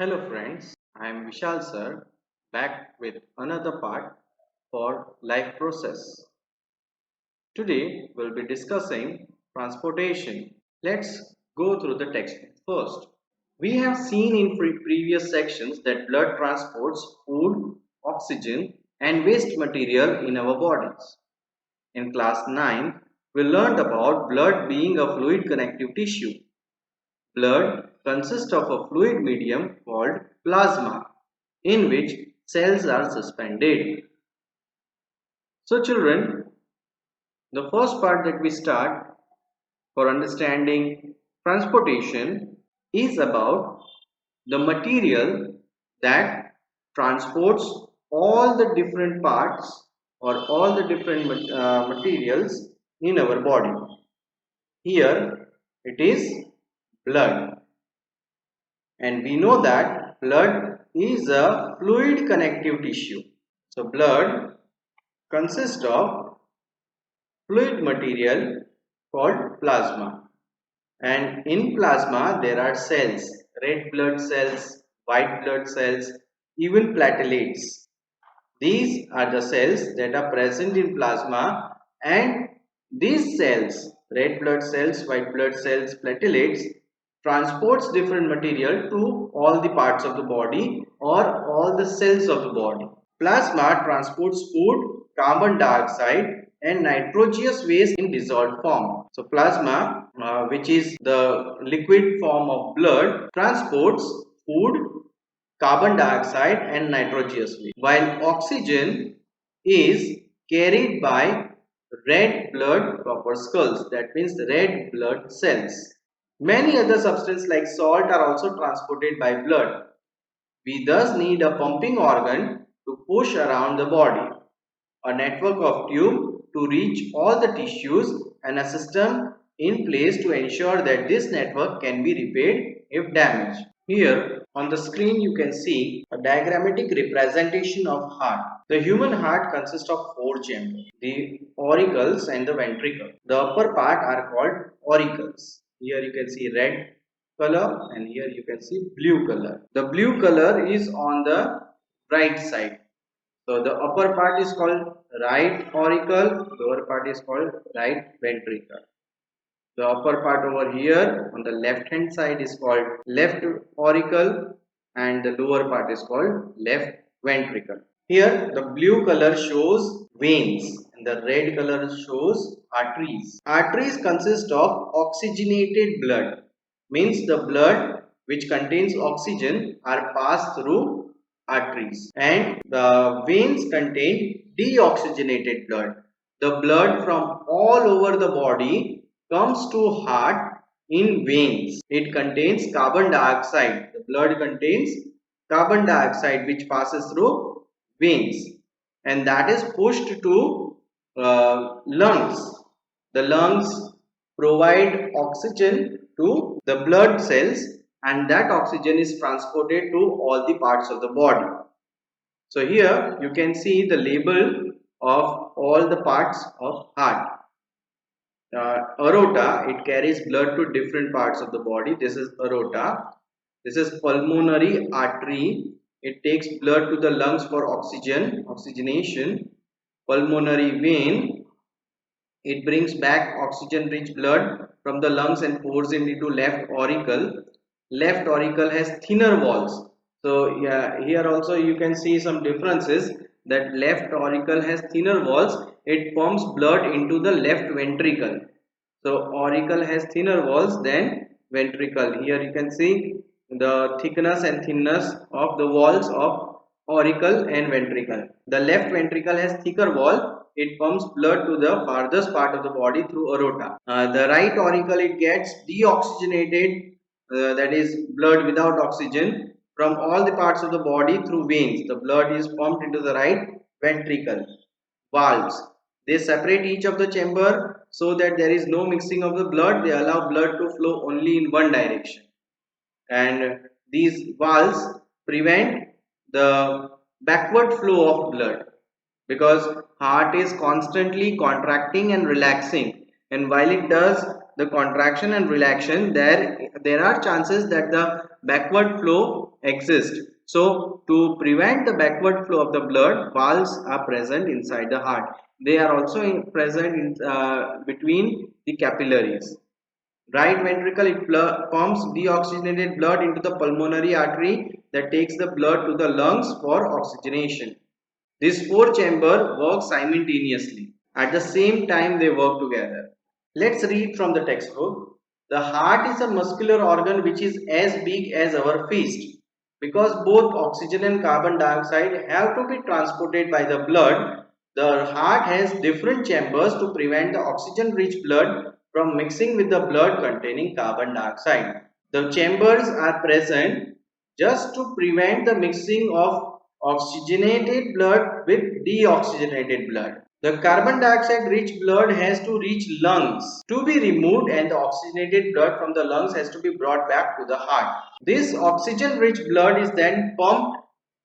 Hello friends, I am Vishal sir back with another part for life process. Today we'll be discussing transportation. Let's go through the text first. We have seen in previous sections that blood transports food, oxygen and waste material in our bodies. In class 9, we learned about blood being a fluid connective tissue. Blood consists of a fluid medium called plasma, in which cells are suspended. So children, the first part that we start for understanding transportation is about the material that transports all the different parts or all the different materials in our body. Here it is blood. And we know that blood is a fluid connective tissue. So blood consists of fluid material called plasma. And in plasma there are cells, red blood cells, white blood cells, even platelets. These are the cells that are present in plasma, and these cells, red blood cells, white blood cells, platelets, transports different material to all the parts of the body or all the cells of the body. Plasma transports food, carbon dioxide and nitrogenous waste in dissolved form. So plasma, which is the liquid form of blood, transports food, carbon dioxide and nitrogenous waste, while oxygen is carried by red blood corpuscles, that means red blood cells. Many other substances like salt are also transported by blood. We thus need a pumping organ to push around the body, a network of tubes to reach all the tissues, and a system in place to ensure that this network can be repaired if damaged. Here on the screen you can see a diagrammatic representation of heart. The human heart consists of four chambers, the auricles and the ventricle. The upper part are called auricles. Here you can see red color and here you can see blue color. The blue color is on the right side. So the upper part is called right auricle, lower part is called right ventricle. The upper part over here on the left hand side is called left auricle and the lower part is called left ventricle. Here the blue color shows veins and the red color shows arteries. Arteries consist of oxygenated blood, means the blood which contains oxygen are passed through arteries, and the veins contain deoxygenated blood. The blood from all over the body comes to heart in veins. It contains carbon dioxide. The blood contains carbon dioxide which passes through veins, and that is pushed to lungs. The lungs provide oxygen to the blood cells, and that oxygen is transported to all the parts of the body. So here you can see the label of all the parts of heart. Aorta, it carries blood to different parts of the body. This is aorta. This is pulmonary artery. It takes blood to the lungs for oxygenation. Pulmonary vein, it brings back oxygen rich blood from the lungs and pours it into left auricle. Left auricle has thinner walls. So yeah, here also you can see some differences, that left auricle has thinner walls. It pumps blood into the left ventricle. So auricle has thinner walls than ventricle. Here you can see the thickness and thinness of the walls of auricle and ventricle. The left ventricle has thicker wall. It pumps blood to the farthest part of the body through aorta. The right auricle, it gets deoxygenated, that is blood without oxygen, from all the parts of the body through veins. The blood is pumped into the right ventricle. Valves, they separate each of the chamber so that there is no mixing of the blood. They allow blood to flow only in one direction, and these valves prevent the backward flow of blood, because heart is constantly contracting and relaxing, and while it does, the contraction and relaxation, there are chances that the backward flow exists. So to prevent the backward flow of the blood, valves are present inside the heart. They are also present between the capillaries. Right ventricle, it pumps deoxygenated blood into the pulmonary artery that takes the blood to the lungs for oxygenation. These four chambers work simultaneously. At the same time, they work together. Let's read from the textbook. The heart is a muscular organ which is as big as our fist. Because both oxygen and carbon dioxide have to be transported by the blood, the heart has different chambers to prevent the oxygen-rich blood from mixing with the blood containing carbon dioxide. The chambers are present just to prevent the mixing of oxygenated blood with deoxygenated blood. The carbon dioxide rich blood has to reach lungs to be removed, and the oxygenated blood from the lungs has to be brought back to the heart. This oxygen rich blood is then pumped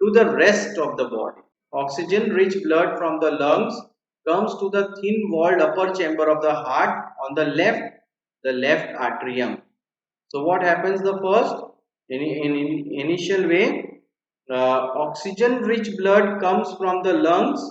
to the rest of the body. Oxygen rich blood from the lungs comes to the thin walled upper chamber of the heart on the left atrium. So what happens the first? In initial way, oxygen rich blood comes from the lungs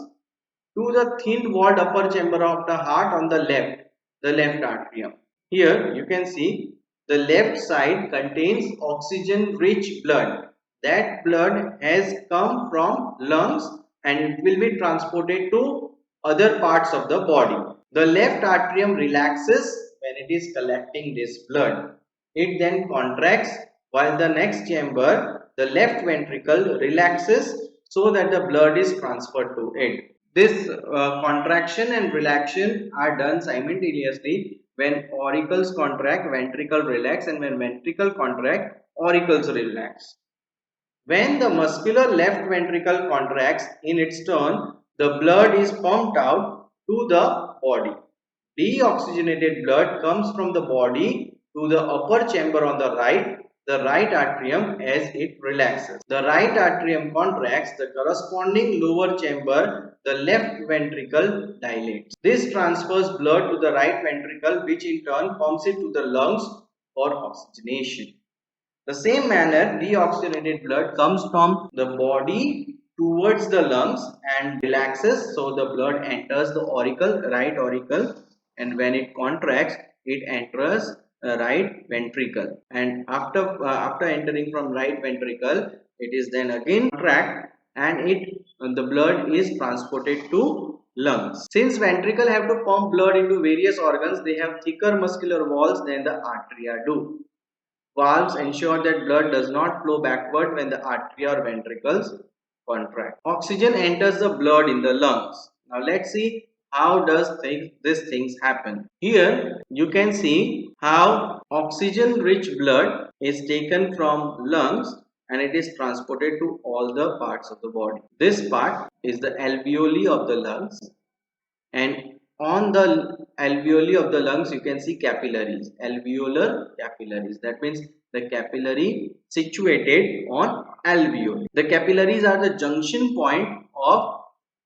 to the thin walled upper chamber of the heart on the left atrium. Here you can see the left side contains oxygen rich blood. That blood has come from lungs and it will be transported to other parts of the body. The left atrium relaxes when it is collecting this blood. It then contracts, while the next chamber, the left ventricle, relaxes so that the blood is transferred to it. This contraction and relaxation are done simultaneously. When auricles contract, ventricle relax, and when ventricle contract, auricles relax. When the muscular left ventricle contracts, in its turn, the blood is pumped out to the body. Deoxygenated blood comes from the body to the upper chamber on the right atrium, as it relaxes. The right atrium contracts, the corresponding lower chamber, the left ventricle, dilates. This transfers blood to the right ventricle, which in turn pumps it to the lungs for oxygenation. The same manner, deoxygenated blood comes from the body towards the lungs and relaxes, so the blood enters the auricle, right auricle, and when it contracts, it enters right ventricle, and after entering from right ventricle, it is then again contract, and the blood is transported to lungs. Since ventricle have to pump blood into various organs, they have thicker muscular walls than the arteria do. Valves ensure that blood does not flow backward when the artery or ventricles contract. Oxygen enters the blood in the lungs. Now let's see how does these things happen. Here you can see how oxygen rich blood is taken from lungs and it is transported to all the parts of the body. This part is the alveoli of the lungs, and on the alveoli of the lungs you can see capillaries, alveolar capillaries. That means the capillary situated on alveoli. The capillaries are the junction point of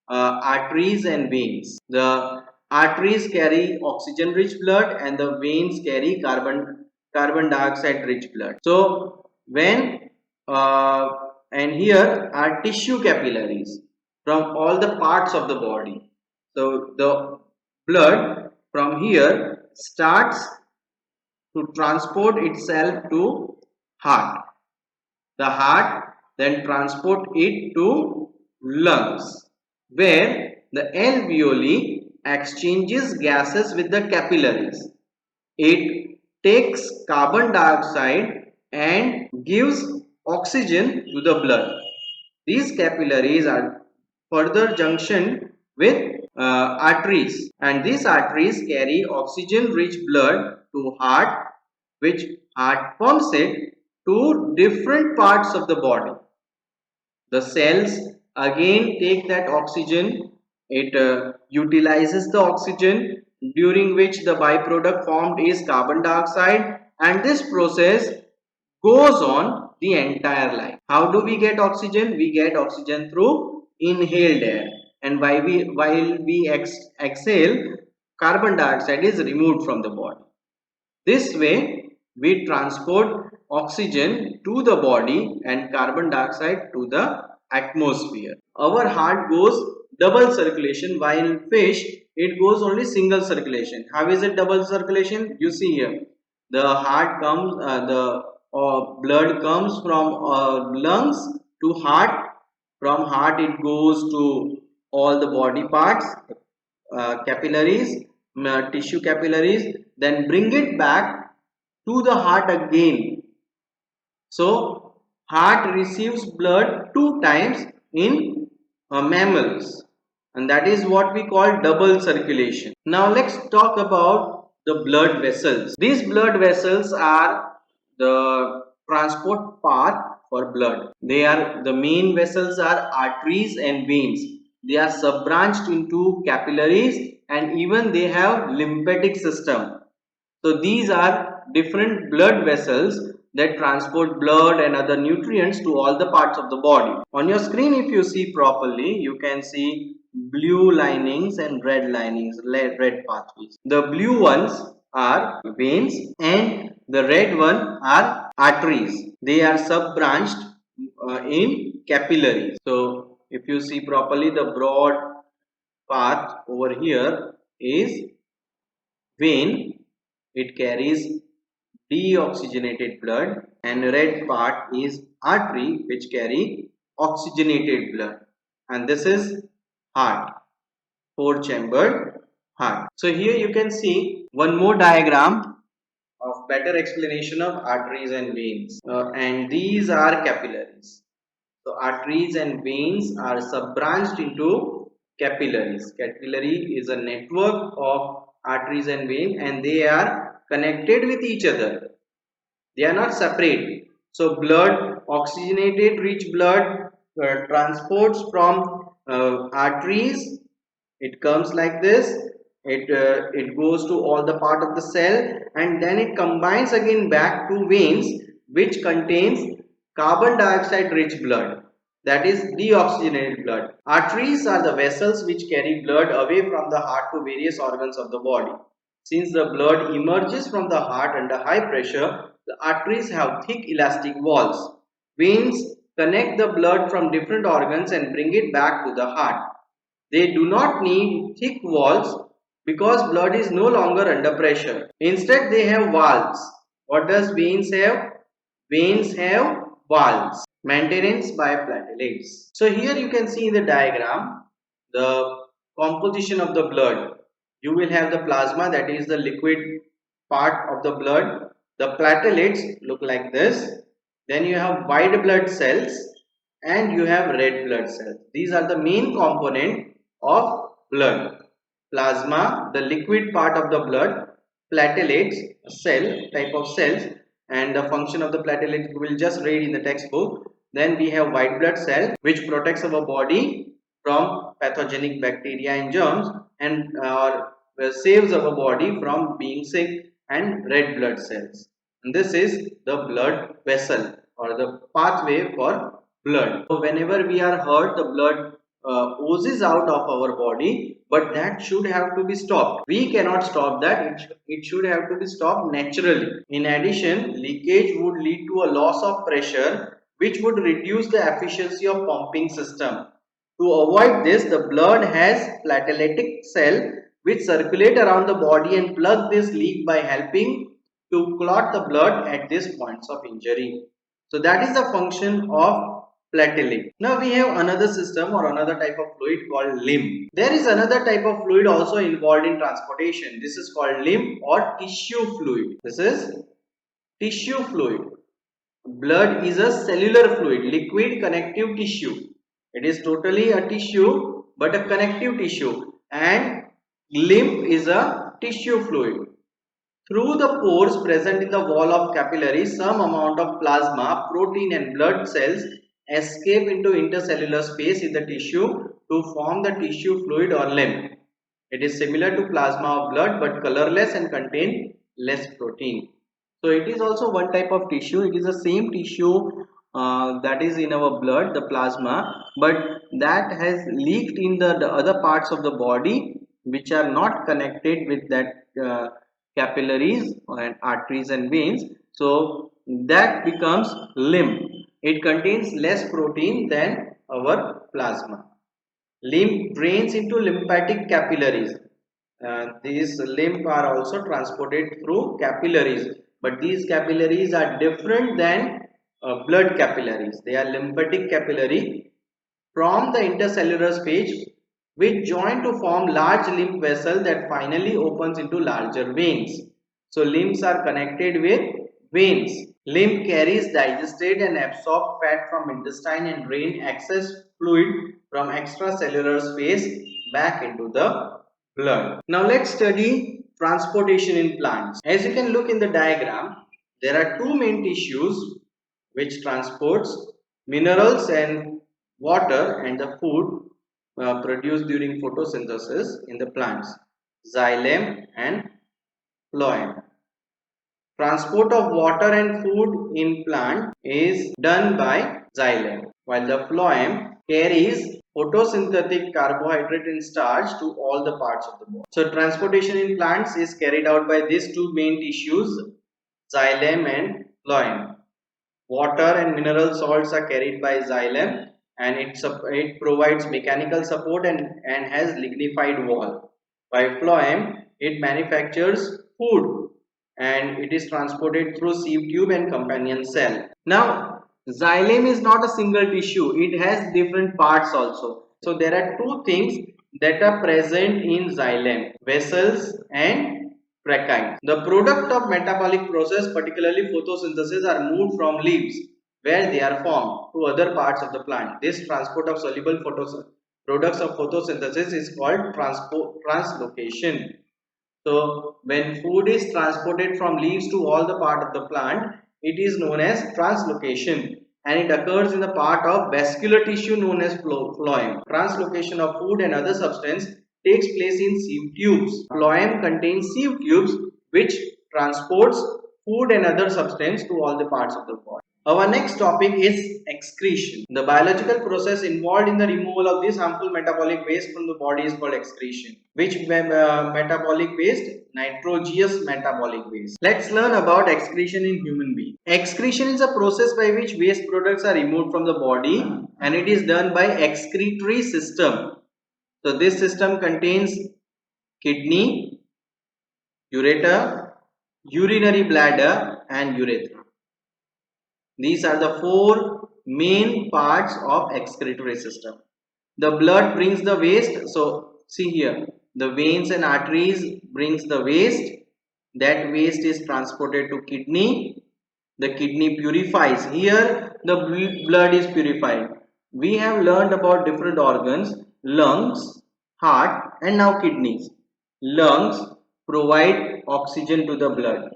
arteries and veins. The arteries carry oxygen rich blood and the veins carry carbon dioxide rich blood. So when and here are tissue capillaries from all the parts of the body. So the blood from here starts to transport itself to heart. The heart then transport it to lungs, where the alveoli exchanges gases with the capillaries. It takes carbon dioxide and gives oxygen to the blood. These capillaries are further junctioned with arteries, and these arteries carry oxygen rich blood to heart, which heart pumps it to different parts of the body. The cells again take that oxygen, it utilizes the oxygen, during which the byproduct formed is carbon dioxide, and this process goes on the entire life. How do we get oxygen? We get oxygen through inhaled air, and while we exhale, carbon dioxide is removed from the body. This way we transport oxygen to the body and carbon dioxide to the atmosphere. Our heart goes double circulation, while in fish it goes only single circulation. How is it double circulation? You see here, the heart comes, the blood comes from lungs to heart. From heart it goes to all the body parts, capillaries, tissue capillaries, then bring it back to the heart again. So heart receives blood two times in mammals, and that is what we call double circulation. Now let's talk about the blood vessels. These blood vessels are the transport path for blood. They are the main vessels are arteries and veins. They are sub-branched into capillaries, and even they have lymphatic system. So these are different blood vessels that transport blood and other nutrients to all the parts of the body. On your screen, if you see properly, you can see blue linings and red linings, red pathways. The blue ones are veins and the red one are arteries. They are sub-branched in capillaries. So if you see properly, the broad path over here is vein. It carries deoxygenated blood, and red part is artery which carry oxygenated blood, and this is heart, four chambered heart. So here you can see one more diagram of better explanation of arteries and veins, and these are capillaries. So arteries and veins are sub-branched into capillaries. Capillary is a network of arteries and veins, and they are connected with each other. They are not separate. So blood, oxygenated rich blood transports from arteries. It comes like this. It goes to all the part of the cell, and then it combines again back to veins, which contains carbon dioxide rich blood, that is deoxygenated blood. Arteries are the vessels which carry blood away from the heart to various organs of the body. Since the blood emerges from the heart under high pressure, the arteries have thick elastic walls. Veins connect the blood from different organs and bring it back to the heart. They do not need thick walls because blood is no longer under pressure. Instead, they have valves. What does veins have? Veins have valves. Maintenance by platelets. So here you can see in the diagram the composition of the blood. You will have the plasma, that is the liquid part of the blood. The platelets look like this. Then you have white blood cells and you have red blood cells. These are the main component of blood. Plasma, the liquid part of the blood, platelets, cell type of cells, and the function of the platelet we will just read in the textbook. Then we have white blood cell which protects our body from pathogenic bacteria and germs, and saves our body from being sick, and red blood cells. And this is the blood vessel or the pathway for blood. So whenever we are hurt, the blood oozes out of our body, but that should have to be stopped. We cannot stop that. It should have to be stopped naturally. In addition, leakage would lead to a loss of pressure, which would reduce the efficiency of pumping system. To avoid this, the blood has plateletic cell which circulate around the body and plug this leak by helping to clot the blood at these points of injury. So that is the function of platelet. Now we have another system or another type of fluid called lymph. There is another type of fluid also involved in transportation. This is called lymph or tissue fluid. This is tissue fluid. Blood is a cellular fluid, liquid connective tissue. It is totally a tissue but a connective tissue, and lymph is a tissue fluid. Through the pores present in the wall of capillaries, some amount of plasma, protein and blood cells escape into intercellular space in the tissue to form the tissue fluid or lymph. It is similar to plasma of blood but colorless and contain less protein. So it is also one type of tissue. It is the same tissue that is in our blood, the plasma, but that has leaked in the other parts of the body which are not connected with that capillaries and arteries and veins. So that becomes lymph. It contains less protein than our plasma. Lymph drains into lymphatic capillaries. These lymph are also transported through capillaries, but these capillaries are different than blood capillaries. They are lymphatic capillary from the intercellular space, which join to form large lymph vessel that finally opens into larger veins. So lymphs are connected with veins. Lymph carries digested and absorbed fat from intestine and drain excess fluid from extracellular space back into the blood. Now let's study transportation in plants. As you can look in the diagram, there are two main tissues which transports minerals and water and the food produced during photosynthesis in the plants, xylem and phloem. Transport of water and food in plant is done by xylem, while the phloem carries photosynthetic carbohydrate and starch to all the parts of the body. So transportation in plants is carried out by these two main tissues, xylem and phloem. Water and mineral salts are carried by xylem, and it provides mechanical support and has lignified wall. By phloem, it manufactures food and it is transported through sieve tube and companion cell. Now, xylem is not a single tissue, it has different parts also. So there are two things that are present in xylem, vessels and trachine. The product of metabolic process, particularly photosynthesis, are moved from leaves where they are formed to other parts of the plant. This transport of soluble products of photosynthesis is called translocation. So when food is transported from leaves to all the part of the plant, it is known as translocation, and it occurs in the part of vascular tissue known as phloem. Translocation of food and other substance takes place in sieve tubes. Phloem contains sieve tubes which transports food and other substance to all the parts of the body. Our next topic is excretion. The biological process involved in the removal of this harmful metabolic waste from the body is called excretion. Which metabolic waste? Nitrogenous metabolic waste. Let's learn about excretion in human being. Excretion is a process by which waste products are removed from the body, and it is done by excretory system. So this system contains kidney, ureter, urinary bladder and urethra. These are the four main parts of excretory system. The blood brings the waste. So see here, the veins and arteries brings the waste. That waste is transported to kidney. The kidney purifies. Here the blood is purified. We have learned about different organs: lungs, heart and now kidneys. Lungs provide oxygen to the blood.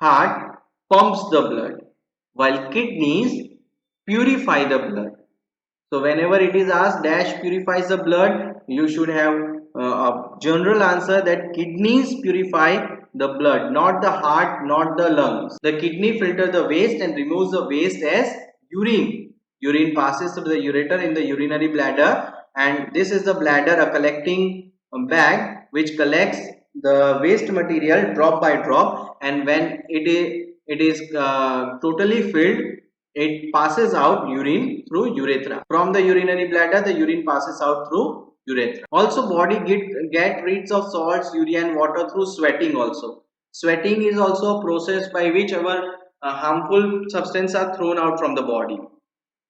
Heart pumps the blood, while kidneys purify the blood. So whenever it is asked dash purifies the blood, you should have a general answer that kidneys purify the blood, not the heart, not the lungs. The kidney filter the waste and removes the waste as urine. Urine passes through the ureter in the urinary bladder, and this is the bladder, a collecting bag which collects the waste material drop by drop, and when it is totally filled, it passes out urine through urethra. From the urinary bladder, the urine passes out through urethra. Also, body get rid of salts, urea and water through sweating also. Sweating is also a process by which our harmful substances are thrown out from the body.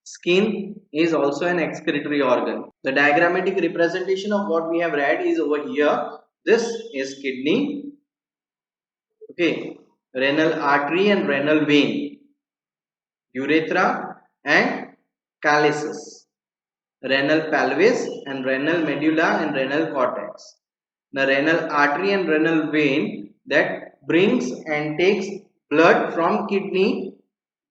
Skin is also an excretory organ. The diagrammatic representation of what we have read is over here. This is kidney, okay, renal artery and renal vein, urethra and calyces, renal pelvis and renal medulla and renal cortex. The renal artery and renal vein that brings and takes blood from kidney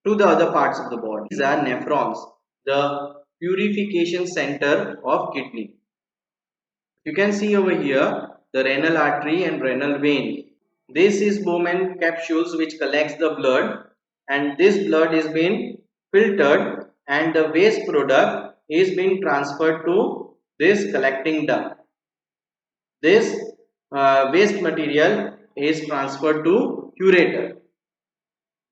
to the other parts of the body. These are nephrons, the purification center of kidney. You can see over here the renal artery and renal vein. This is Bowman capsules which collects the blood, and this blood is being filtered and the waste product is being transferred to this collecting duct. This waste material is transferred to ureter,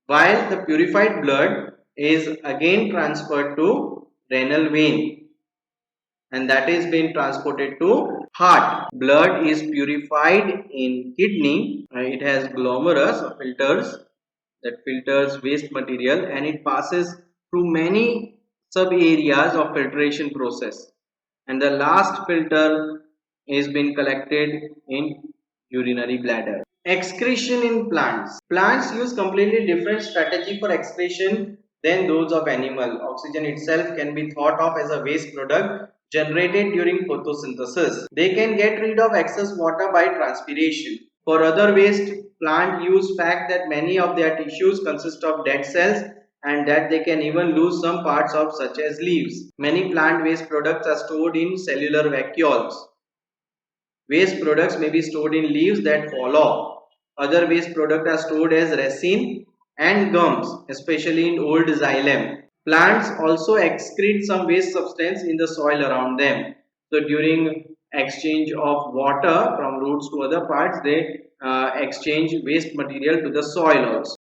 while the purified blood is again transferred to renal vein, and that is being transported to heart. Blood is purified in kidney. It has glomerulus filters that filters waste material, and it passes through many sub areas of filtration process, and the last filter is being collected in urinary bladder. Excretion in plants. Plants use completely different strategy for excretion than those of animal. Oxygen itself can be thought of as a waste product generated during photosynthesis. They can get rid of excess water by transpiration. For other waste, plant use fact that many of their tissues consist of dead cells and that they can even lose some parts of, such as leaves. Many plant waste products are stored in cellular vacuoles. Waste products may be stored in leaves that fall off. Other waste products are stored as resin and gums, especially in old xylem. Plants also excrete some waste substance in the soil around them. So during exchange of water from roots to other parts, they exchange waste material to the soil also.